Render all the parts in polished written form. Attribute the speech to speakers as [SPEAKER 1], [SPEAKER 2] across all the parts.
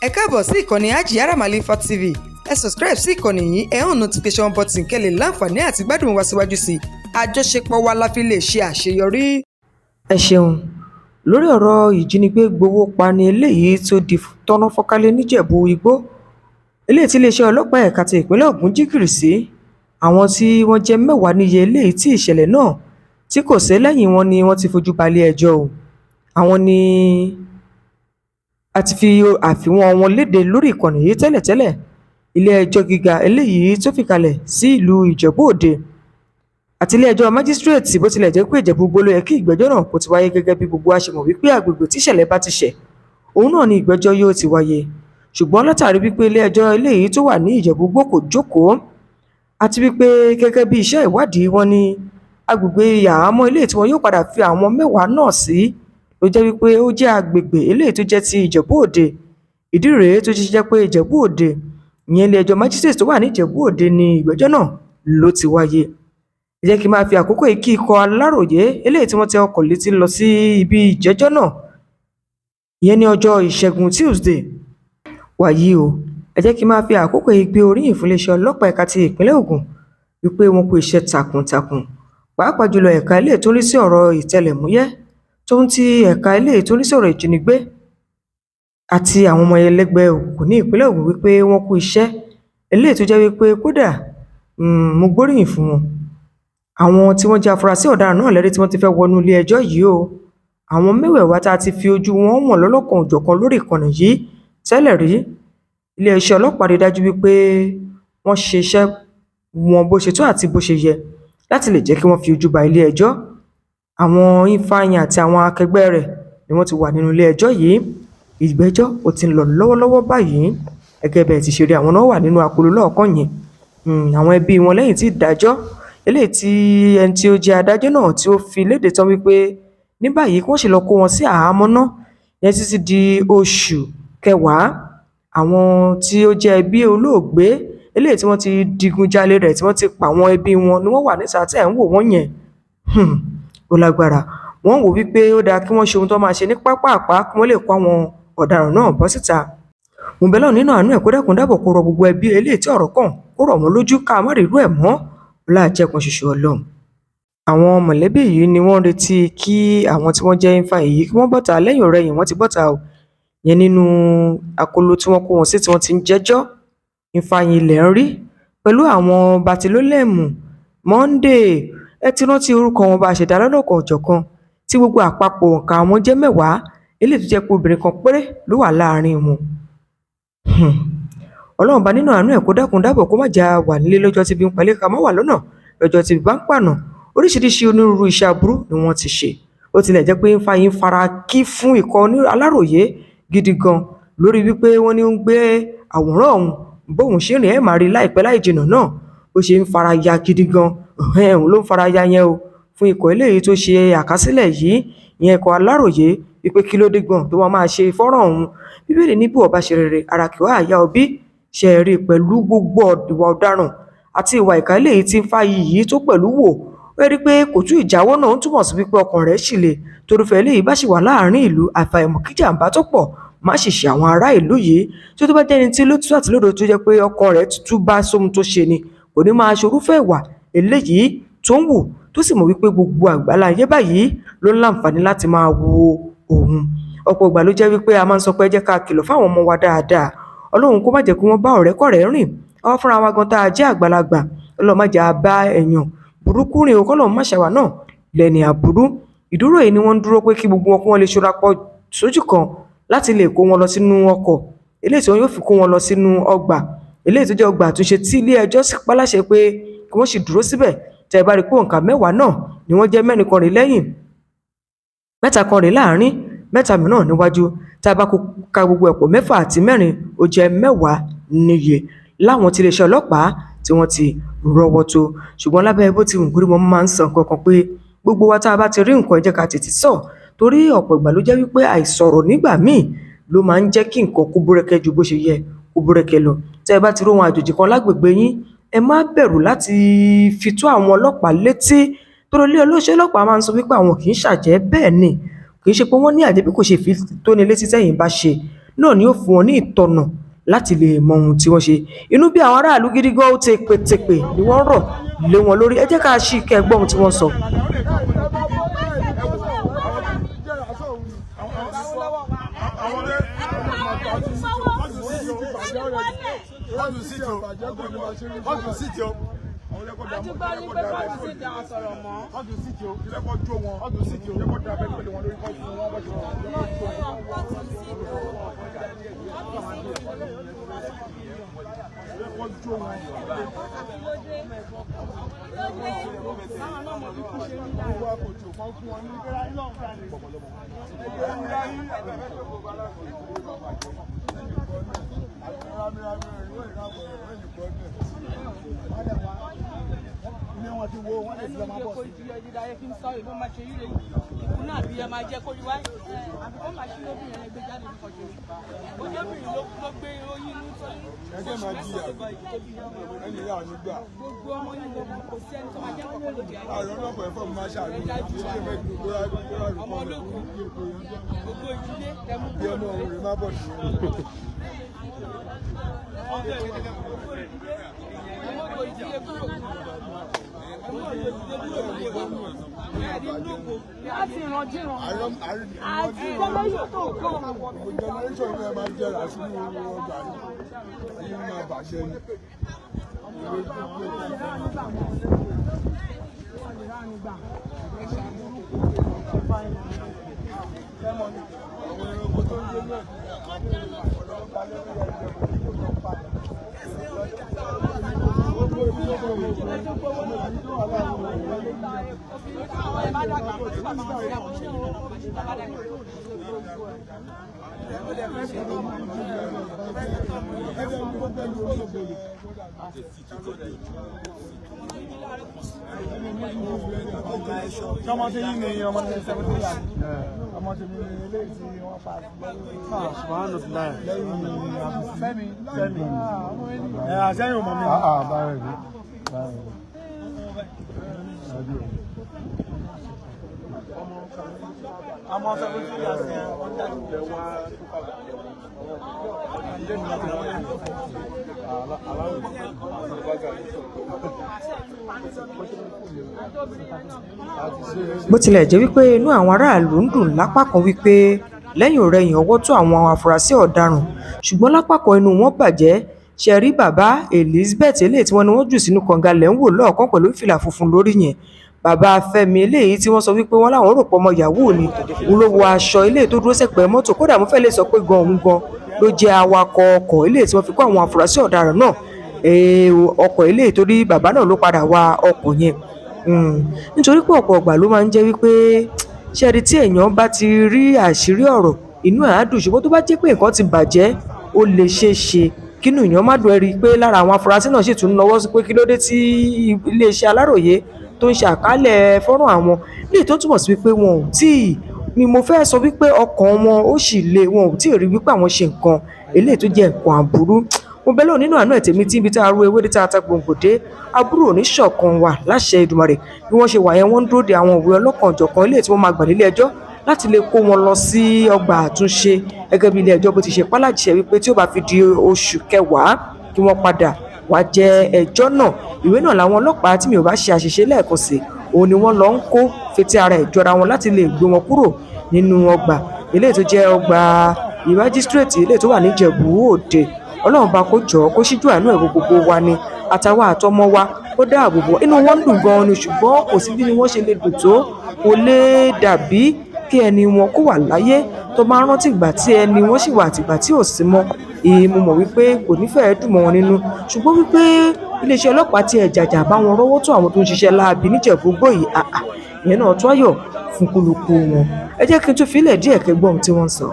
[SPEAKER 1] Ẹ káàbọ̀ sí ìkànnì Hajiyara Malifa TV. Ẹ subscribe sí ìkànnì yìí, ẹ hàn notification button kẹ́ lè láǹfààní àti gbádùn wa síwájú sí i. Àjọṣepọ̀ wa la fi lè ṣe àṣeyọrí.
[SPEAKER 2] Ẹ ṣeun. Lórí ọ̀rọ̀ ìjínigbé gbowó pani eléyìí tó di tọ́nà fọ́nkálé níjẹ̀bú igbó, eléyìí tí iléeṣẹ́ ọlọ́pàá ẹ̀ka ti ìpínlẹ̀ Ògùn jí gìrì sí, àwọn tí wọ́n jẹ́ 10 níye eléyìí tí ìṣẹ̀lẹ̀ náà tí kò sé lẹ́yìn wọn ni wọ́n ti fojú balẹ̀ ẹjọ́ o. Àwọn ni a ti fi àfihàn wọn léde lórí ìkànnì yìí tẹ́lẹ̀tẹ́lẹ̀. Ilé ẹjọ́ gíga eléyìí tó fìkàlẹ̀ sí ìlú Ìjẹ̀bú Òde àti ilé ẹjọ́ májísírèètì, bó tilẹ̀ jẹ́ pé Ìjẹ̀bú Igbó ló yẹ kí ìgbẹ́jọ́ náà kó ti wáyé gẹ́gẹ́ bí gbogbo wa ṣe mọ̀ wípé àgbègbè tíṣẹ̀lẹ̀ bá ti ṣẹ̀ òun náà ni ìgbẹ́jọ́ yóò ti wáyé. Ṣùgbọ́n látàrí wípé ilé ẹjọ́ eléyìí tó wà ní Ìjẹ̀bú Igbó kò jókòó àti wípé gẹ́gẹ́ bí iṣẹ́ ìwádìí wọn ní agbègbè àhámọ́ eléyìí tí wọn yóò padà fi àwọn 10 náà sí ló jẹ́ wípé ó jẹ́ agbègbè eléyìí tó jẹ́ ti Ìjẹ̀bú Òde. Ìdí rèé tó jẹ́ pé Ìjẹ̀bú Òde, ìyẹn ilé ẹjọ́ májísírèètì tó wà ní Ìjẹ̀bú Òde ni ìgbẹ́jọ́ náà ló ti wáyé. Ẹ jẹ́ kí n máa fi àkókò yìí kí ikọ̀ Aláròyé eléyìí tí wọ́n tẹ ọkọ̀ létí lọ sí ibi ìjẹ́jọ́ náà, ìyẹn ní ọjọ́ Ìṣẹ́gun Tuesday. Wàyí o, ẹ jẹ́ kí n máa fi àkókò yìí gbé oríyìn fún iléeṣẹ́ ọlọ́pàá ẹ̀ka ti ìpínlẹ̀ Ògùn wípé wọn kú iṣẹ́ takuntakun, pàápàá jùlọ ẹ̀ka eléyìí tó ń rí sí ọ̀rọ̀ ìtẹlẹ̀múyẹ́ tó ń ti ẹ̀ka eléyìí tó ń rí sí ọ̀rọ̀ ìjínigbé àti àwọn ọmọ ẹlẹ́gbẹ́ òkùnkùn ní ìpínlẹ̀ Ògùn wípé wọn kú iṣẹ́ eléyìí tó jẹ́ wípé kódà mo gbóríyìn fún wọn. Àwọn tí wọ́n jẹ́ afurasí ọ̀daràn náà lẹ́rí tí wọ́n ti fẹ́ wọnú ilé ẹjọ́ yìí o. Àwọn 10 tá a ti fi ojú wọn wọ̀n lọ́lọ́kan òjọ̀kan lórí ìkànnì yìí tẹ́lẹ̀ rí. Iléeṣẹ́ ọlọ́pàá rí dájú wípé wọ́n ṣe iṣẹ́ wọn bó ṣe tó àti bó ṣe yẹ láti lè jẹ́ kí wọ́n fi ojú ba ilé ẹjọ́. Àwọn Ifeanyi àti àwọn akẹgbẹ́ rẹ̀ ni wọ́n ti wà nínú ilé ẹjọ́ yìí. Ìgbẹ́jọ́ ó ti ń lọ lọ́wọ́lọ́wọ́ báyìí. Gẹ́gẹ́ bẹ́ẹ̀ ti ṣe rí, àwọn náà wà nínú akóló lọ́ọ̀kan yẹn. Àwọn ẹbí wọn lẹ́yìn tí ìdájọ́ eléyìí tí ẹni tí ó jẹ́ adájọ́ náà tí ó fi léde tán wípé ní báyìí kí wọ́n sì lọ kó wọn sí àhámọ́ náà yẹn títí di oṣù kẹwàá. Àwọn tí ó jẹ́ ẹbí olóògbé eléyìí tí wọ́n ti digunjalè rẹ̀ tí wọ́n ti pa àwọn ẹbí wọn ni wọ́n wà níta tẹ́ ẹ̀ ń wò wọ́n yẹn. Ó lágbára. Wọ́n wò wípé ó dáa kí wọ́n ṣe ohun tó máa ṣe ní pápápá kí wọ́n lè kó àwọn ọ̀daràn náà bọ́ síta. Mo bẹ̀ Ọlọ́run nínú àánú ẹ̀ kó dákun dábọ̀ kó rọ gbogbo ẹbí eléyìí tí ọ̀rọ̀ kàn kó rọ̀ wọ́n lójú ká má rí irú ẹ̀ mọ́ láàjẹkùn ṣoṣo Ọlọ́run. Àwọn mọ̀lẹ́bí yìí ni wọ́n retí kí àwọn tí wọ́n jẹ́ Ifeanyi yìí kí wọ́n bọ́ta lẹ́yìn ọ̀rẹyìn. Wọ́n ti bọ́ta o, yẹn nínú akóló tí wọ́n kó wọn sí tí wọ́n ti ń jẹ́jọ́. Ifeanyi ilẹ̀ ń rí pẹ̀lú àwọn Batilólẹ́mù, Monday, ẹ ti rántí orúkọ wọn bá a ṣe dá lọ́lọ́kan òjọ̀kan tí gbogbo àpapọ̀ òǹkà wọn jẹ́ 10, eléyìí tó jẹ́ pé obìnrin kan péré ló wà láàrin wọn. Ọlọ́run bá nínú àánú ẹ̀ kó dákun dábọ̀ kó má jà wà nílé lọ́jọ́ tí bí ń palẹ̀ ká má wà lọ́nà lọ́jọ́ tí bí bá ń pànà. Oríṣiríṣi onírúurú iṣẹ́ aburú ni wọ́n ti ṣe. Ó tilẹ̀ jẹ́ pé Ifeanyi ń fara kí fún ikọ̀ Aláròyé gidi gan lórí wípé wọ́n ní ó ń gbé àwòrán òun bóun ṣe rìn ẹ̀ máa rí láìpẹ́ láì jìnnà náà ó ṣe ń fara ya gidi gan. Òun ló ń fara ya yẹn o fún ikọ̀ eléyìí tó ṣe àkásílẹ̀ yìí, ìyẹn ikọ̀ Aláròyé, wípé kí ló dé gan tó máa ṣe fọ́nrán òun. Bíbélì ní bí ọba ṣe rere ara kì wá àyà òbí. Ṣe rí pẹ̀lú gbogbo ìwà ọ̀daràn àti ìwà ìkà eléyìí tí Ifeanyi yìí tó pẹ̀lú wò, ó rí pé kò tún ìjáwọ́ náà ń túmọ̀ sí wípé ọkàn rẹ̀ ṣì le. Torúfẹ́ eléyìí bá sì wà láàrin ìlú, àfàìmọ̀ kí jàǹbá tó pọ̀ má sì ṣe àwọn ará ìlú yìí. Tí ó tó bá jẹ́ ẹni tí lótú àti lódò tó jẹ́ pé ọkàn rẹ̀ tútù bá sóhun tó ṣe ni kò ní máa ṣorúfẹ́ ìwà eléyìí tó ń wù, tó sì mọ̀ wípé gbogbo àgbáláyé báyìí ló ń láǹfààní láti máa wo òun. Ọ̀pọ̀ ìgbà ló jẹ́ wípé a máa ń sọ pé ẹ jẹ́ ká kìlọ̀ fáwọn ọmọ wa dáadáa. Ọlọ́run kó má jẹ́ kí wọ́n bá ọ̀rẹ́kọ̀rẹ́ rìn. Àwọn fúnra wa gan tá a jẹ́ àgbàlagbà, Ọlọ́run má jẹ́ a bá èèyàn burúkú rìn o, k'Ọlọ́run má ṣàwa náà lẹ́ni àbúrú. Ìdúró yìí ni wọ́n ń dúró pé kí gbogbo wọn kí wọ́n lè ṣọ́ra pọ̀ sójú kan láti lè kó wọn lọ sínú ọkọ̀ eléyìí tí wọn yóò fi kó wọn lọ sínú ọgbà eléyìí tó jẹ́ ọgbà àtúnṣe tí ilé ẹjọ́ sì pa láṣẹ pé kí wọ́n sì dúró síbẹ̀. Tẹ́ ẹ bá rí pé òǹkà 10 náà ni wọ́n jẹ́ 4 kan rè lẹ́yìn, 3 kan rè láàrin, 3 mìíràn níwájú. Tá a bá ka gbogbo ẹ̀pọ̀ 6 àti 4 ó jẹ́ 10 níye láwọn tí iléeṣẹ́ ọlọ́pàá tí wọ́n ti rọ́wọ́ tó. Ṣùgbọ́n lábẹ́ bó ti wù kórí wọn máa ń sọ nǹkan pé gbogbo wa tá a bá ti rí nǹkan ẹ jẹ́ ká tètè sọ, torí ọ̀pọ̀ ìgbà ló jẹ́ wípé àìsọ̀rọ̀ nígbà míì ló máa ń jẹ́ kí nǹkan kó búrẹ́kẹ́ ju bó ṣe yẹ kó búrẹ́kẹ́ lọ. Tẹ́ ẹ bá ti rí ohun àjòjì kan lágbègbè yín, ẹ má bẹ̀rù láti fi tó àwọn ọlọ́pàá létí. Torí ilé olóṣèlú ọlọ́pàá máa ń sọ wípé àwọn kì í ṣàjẹ́, bẹ́ẹ̀ ni kì í ṣe pé wọ́n ní àjẹ́ bí kò ṣe fi tóni létí tẹ́yìn bá ṣe náà ni ó fún wọn ní ìtọ́nà láti lè mọ ohun tí wọ́n ṣe. Inú bí àwọn aráàlú gidi gan, ó tepètepè ni wọ́n rọ̀ lé wọn lórí. Ẹ jẹ́ ká ṣí kẹ́ gbọ́ ohun tí wọ́n sọ. Bó tilẹ̀ jẹ́ wípé inú àwọn aráàlú ń dùn lápá kan wípé lẹ́yìn ọ̀rẹyìn ọwọ́ tó àwọn afurasí ọ̀daràn, ṣùgbọ́n lápá kan inú wọn bàjẹ́. Ṣe rí bàbá Elizabeth eléyìí tí wọ́n ní wọ́n jù sínú kànga lẹ́ ń wò lọ́ọ̀kan pẹ̀lú fìlà funfun lórí yẹn. Bàbá Fẹ́mi eléyìí tí wọ́n sọ wípé wọ́n láwọn rò pọ̀ ọmọ yahoo ni, òun ló wọ aṣọ eléyìí tó dúró sẹ́pẹ̀ẹ́ mọ́tò. Kódà mo fẹ́ lè sọ pé gan òun gan ló jẹ́ awakọ̀ ọkọ̀ eléyìí tí wọ́n fi kó àwọn afurasí ọ̀daràn náà. Ọkọ̀ eléyìí torí bàbá náà ló padà wa ọkọ̀ yẹn. Nítorí pé ọ̀pọ̀ ọgbà ló máa ń jẹ́ wípé ṣẹ́rí tí èèyàn bá ti rí àṣírí ọ̀rọ̀ inú ẹ̀ á dùn, ṣùgbọ́n tó bá jẹ́ pé nǹkan ti bàjẹ́ ó lè ṣeé ṣe kínú èèyàn má dùn. Ẹ rí i pé lára àwọn afurasí náà sì tún lọ́wọ́ sí pé kí ló dé tí iléeṣẹ́ Aláròyé tó ń ṣe àkálẹ̀ fọ́nrán àwọn léyìí tó túmọ̀ sí wípé wọn ò tíì ni mo fẹ́ sọ wípé ọkàn wọn ó sì le, wọn ò tíì rí wípé àwọn ṣe nǹkan eléyìí tó jẹ́ nǹkan àbúrú. Mo bẹ́ lọ́ọ̀ nínú àánú ẹ̀ tèmi tí ibi tá a ro ewé dé tá a ta gbòǹgbò dé àbúrò oníṣọ̀kan wà láṣẹ Èdùmàrè. Bí wọ́n ṣe wà yẹn wọ́n ń dúró de àwọn òwe ọlọ́kan-ò-jọ̀kan eléyìí tí wọ́n máa gbà nílé ẹjọ́ láti lè kó wọn lọ sí ọgbà àtúnṣe gẹ́gẹ́ bí ilé ẹjọ́ bó ti ṣe pálàṣẹ wípé tí ó bá fi di oṣù kẹwàá kí wọ́n padà wá jẹ ẹjọ́ náà. Ìwé náà làwọn ọlọ́pàá tí mi ò bá ṣe àṣìṣe lẹ́ẹ̀kan sí òun ni wọ́n lọ ń kó fetí ara ìjọra wọn láti lè gbé wọn kúrò nínú ọgbà eléyìí tó jẹ́ ọgbà májísírèètì eléyìí tó wà ní Ìjẹ̀bú Òde. Ọlọ́run bá kó jọ̀ọ́ kó ṣíjú àánú ẹ̀ gbogbo wa ni àtàwọn àtọmọ wa ó dáàbò bò. Inú wọn ń dùn gan-an ni, ṣùgbọ́n kò sí bí wọ́n ṣe lè dùn tó, kò lè dàbí kí ẹni wọn kó wà láyé tó máa rántí ìgbà tí ẹni wọn sì wà àtìgbà tí ò sí mọ́. Mo mọ̀ wípé kò ní fẹ́ẹ́ dùn mọ́ wọn nínú, ṣùgbọ́n wípé iléeṣẹ́ ọlọ́pàá ti ẹ̀jàjà bá wọn rọ́wọ́ tó àwọn tó ń ṣiṣẹ́ láabi níjẹ̀bú Igbó yìí, ìyẹn náà tó ayọ̀ fún kúlùkù wọn. Ẹ jẹ́ kí n tún filẹ̀ díẹ̀ kẹ́gbọ́n tí wọ́n sọ.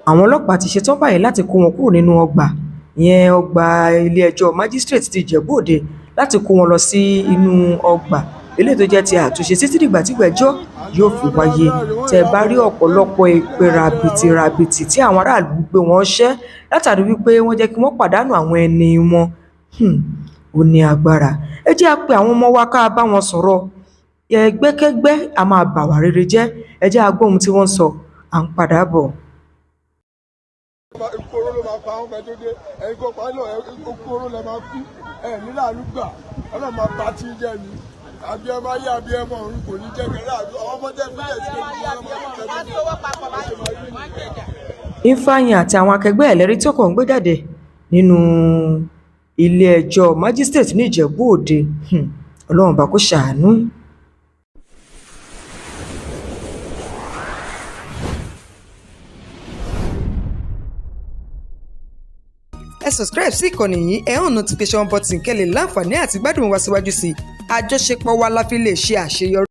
[SPEAKER 2] Àwọn ọlọ́pàá ti ṣetán báyìí láti kó wọn kúrò nínú ọgbà ìyẹn ọgbà ilé-ẹjọ́ májísírèètì ti Ìjẹ̀bú Òde láti kó wọn lọ sí inú ọgbà eléyìí tó jẹ́ ti àtúnṣe títí dìgbà tí ìgbẹ́jọ́ yóò fi wáyé. Tẹ́ bá rí ọ̀pọ̀lọpọ̀ èpè ràbìtìràbìtì tí àwọn aráàlú gbé wọn ṣẹ́ látàrí wípé wọ́n jẹ́ kí wọ́n pàdánù àwọn ẹni wọn, ó ní agbára. Ẹ jẹ́ á pe àwọn ọmọ wa ká bá wọn sọ̀rọ̀. Ẹgbẹ́kẹ́gbẹ́ a máa bà wá rere jẹ́. Ẹ jẹ́ á gbọ́ ohun tí wọ́n sọ. À ń padà bọ̀.
[SPEAKER 3] Ìkorò ló máa pa àwọn ọmọ tó dé, ẹ̀yin kò pa á lọ, ìkorò lẹ máa kú, ẹ̀ nílà àlùgbà, ọlọ́run máa pa tí jẹ́ mi. Abiyamọ ayé abiyamọ ọ̀run kò ní jẹ́ kẹrẹ́ àdúrà, àwọn ọmọdé fílẹ̀ sí
[SPEAKER 2] Ifeanyi àti àwọn akẹgbẹ́ ẹlẹ́rí tó kàn ń gbé jáde nínú ilé-ẹjọ́ májísírèètì ní Ìjẹ̀bú Òde. Ọlọ́run bá kó ṣàánú.
[SPEAKER 1] Ẹ subscribe sí ìkànnì yìí, ẹ hàn notification button kẹ́ lè láǹfààní àti gbádùn wa síwájú sí i. Àjọṣepọ̀ wa la fi lè ṣe àṣeyọrí.